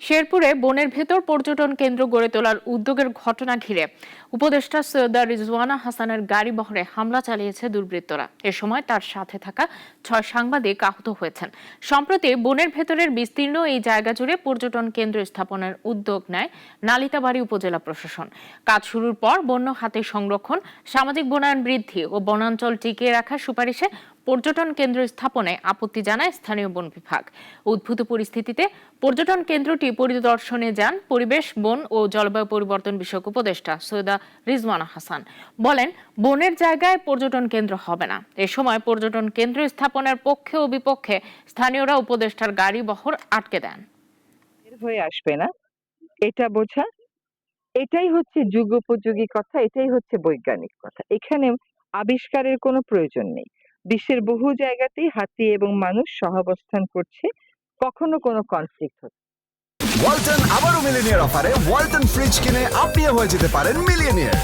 শেরপুরে বনের ভেতর পর্যটন কেন্দ্র গড়ে তোলার উদ্যোগের ঘটনা ঘিরে উপদেষ্টা সৈয়দা রিজওয়ানা হাসানের গাড়ি বহরে হামলা চালিয়েছে দুর্বৃত্তরা। এ সময় তার সাথে থাকা 6 সাংবাদিক আহত হয়েছেন। সম্প্রতি বনের ভেতরের বিস্তীর্ণ এই জায়গা জুড়ে পর্যটন কেন্দ্র স্থাপনের উদ্যোগ নেয় নালিতাবাড়ী উপজেলা প্রশাসন। কাজ শুরুর পর বন্য হাতি সংরক্ষণ, সামাজিক বনায়ন বৃদ্ধি ও বনাঞ্চল টিকিয়ে রাখার সুপারিশে পর্যটন কেন্দ্র স্থাপনে আপত্তি জানায় স্থানীয় বন বিভাগ। উদ্ভূত পরিস্থিতিতে পর্যটন কেন্দ্রটি পরিদর্শনে যান পরিবেশ, বন ও জলবায়ু পরিবর্তন বিষয়ক উপদেষ্টা সৈয়দা রিজওয়ানা হাসান। বলেন, বনের জায়গায় পর্যটন কেন্দ্র হবে না। এ সময় পর্যটন কেন্দ্র স্থাপনের পক্ষে ও বিপক্ষে স্থানীয়রা উপদেষ্টার গাড়ি বহর আটকে দেন। হয়ে আসবে না এটা বোঝা, এটাই হচ্ছে যুগোপযোগী কথা, এটাই হচ্ছে বৈজ্ঞানিক কথা। এখানে আবিষ্কারের কোনো প্রয়োজন নেই। বিশ্বের বহু জায়গাতেই হাতি এবং মানুষ সহাবস্থান করছে, কখনো কোনো কনফ্লিক্ট হচ্ছে। ওয়ালটন আবারও মিলিনিয়ার অফারে ওয়ালটন ফ্রিজ কিনে আপনিও হয়ে যেতে পারেন মিলিয়নিয়ার।